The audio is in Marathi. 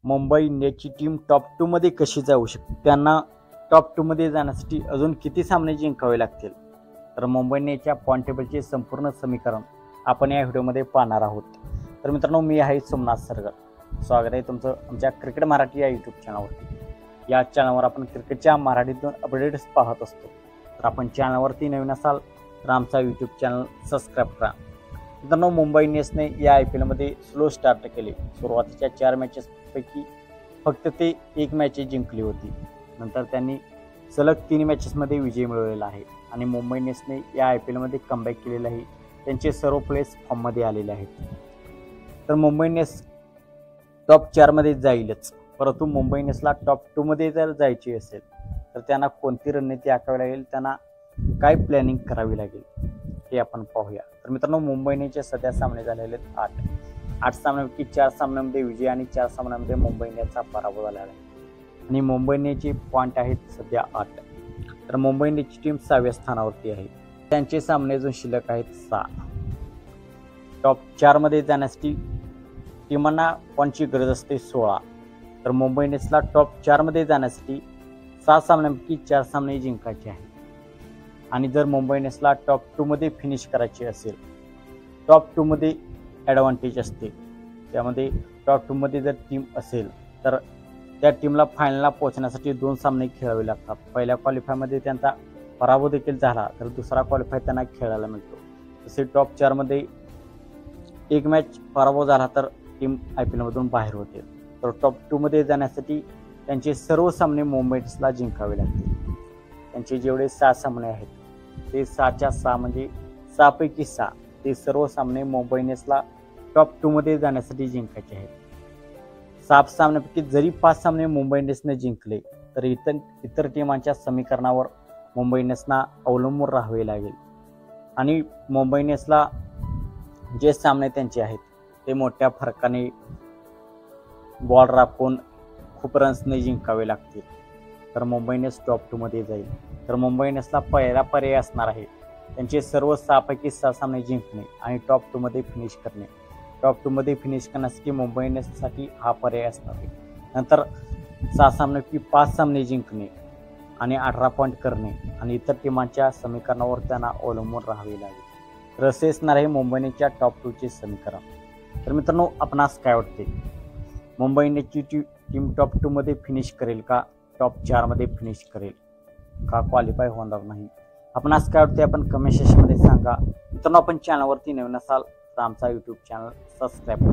मुंबई इंडियन्सची टीम टॉप 2 मध्ये कशी जाऊ शकते, त्यांना टॉप 2 मध्ये जाण्यासाठी अजून किती सामने जिंकावे लागतील, तर मुंबई इंडियन्सच्या पॉईंट टेबलचे संपूर्ण समीकरण आपण या व्हिडिओमध्ये पाहणार आहोत. तर मित्रांनो, मी आहे सोमनाथ सरगर. स्वागत आहे तुमचं आमच्या क्रिकेट मराठी या यूट्यूब चॅनलवरती. या चॅनलवर आपण क्रिकेटच्या मराठीतून अपडेट्स पाहत असतो. तर आपण चॅनलवरती नवीन असाल तर आमचा यूट्यूब चॅनल सबस्क्राईब करा. मित्रांनो, मुंबई इंडियन्सने या IPLमध्ये स्लो स्टार्ट केले. सुरुवातीच्या 4 मॅचेसपैकी फक्त ते 1 मॅच जिंकली होती. नंतर त्यांनी सलग 3 मॅचेसमध्ये विजय मिळवलेला आहे आणि मुंबई इंडियन्सने या IPLमध्ये कमबॅक केलेलं आहे. त्यांचे सर्व प्लेयर्स फॉर्ममध्ये आलेले आहेत. तर मुंबई इंडियन्स टॉप 4 मध्ये जाईलच, परंतु मुंबई इंडियन्सला टॉप 2 मध्ये जर जायची असेल तर त्यांना कोणती रणनीती आखावी लागेल, त्यांना काय प्लॅनिंग करावी लागेल हे आपण पाहूया. तर मित्रांनो, मुंबई इंडियन्सचे सध्या सामने झालेले आहेत 8 सामन्यांपैकी 4 सामन्यांमध्ये विजय आणि 4 सामन्यांमध्ये मुंबई इंडियन्सचा पराभव झालेला आहे आणि मुंबई इंडियन्सचे पॉईंट आहेत सध्या 8. तर मुंबई इंडियन्सची टीम 6व्या स्थानावरती आहे. त्यांचे सामने अजून शिल्लक आहेत 6. टॉप 4 मध्ये जाण्यासाठी टीमांना पॉईंटची गरज असते 16. तर मुंबई इंडियन्सला टॉप 4 मध्ये जाण्यासाठी 6 सामन्यांपैकी 4 सामने जिंकायचे आहेत आणि जर मुंबई इंडियन्सला टॉप 2 मध्ये फिनिश करायचे असेल, टॉप 2 मध्ये ॲडव्हान्टेज असते. त्यामध्ये टॉप 2 मध्ये जर टीम असेल तर त्या टीमला फायनलला पोहोचण्यासाठी 2 सामने खेळावे लागतात. पहिल्या क्वालिफायमध्ये त्यांचा पराभव देखील झाला तर दुसरा क्वालिफाय त्यांना खेळायला मिळतो. तसे टॉप 4 मध्ये 1 मॅच पराभव झाला तर टीम IPLमधून बाहेर होते. तर टॉप 2 मध्ये जाण्यासाठी त्यांचे सर्व सामने मुंबई इंडियन्सला जिंकावे लागतील. त्यांचे जेवढे 6 सामने आहेत ते 6च्या 6 म्हणजे 6 पैकी 6 ते सर्व सामने मुंबई इंडियन्सला टॉप 2 मध्ये जाण्यासाठी जिंकायचे आहेत. 7 सामन्यापैकी जरी 5 सामने मुंबई इंडियन्सने जिंकले तर इतर टीमांच्या समीकरणावर मुंबई इंडियन्सना अवलंबून राहावे लागेल आणि मुंबई इंडियन्सला जे सामने त्यांचे आहेत ते मोठ्या फरकाने बॉल राखून खूप रन्सने जिंकावे लागतील. तर मुंबई इंडियन्स टॉप 2 मध्ये जाईल. तर मुंबई इंडियन्सला पहिला पर्याय असणार आहे त्यांचे सर्व 6 पैकी 6 सामने जिंकणे आणि टॉप 2 मध्ये फिनिश करणे. टॉप 2 मध्ये फिनिश करण्यासाठी मुंबई इंडियन्ससाठी हा पर्याय असणार आहे. नंतर 6 सामन्यापैकी 5 सामने जिंकणे आणि 18 पॉईंट करणे आणि इतर टीमांच्या समीकरणावर त्यांना अवलंबून राहावे लागेल. तर असे असणार आहे मुंबई इंडियन्सच्या टॉप 2 चे समीकरण. तर मित्रांनो, आपणास काय वाटते, मुंबई इंडियन्सची टीम टॉप 2 मध्ये फिनिश करेल का टॉप 4 मध्ये फिनिश करेल का क्वालिफाय होणार नाही? आपणास काय वाटते आपण कमेंट सेक्शनमध्ये सांगा. मित्रांनो, आपण चॅनलवरती नवीन असाल तर आमचा यूट्यूब चॅनल सबस्क्राईब करा.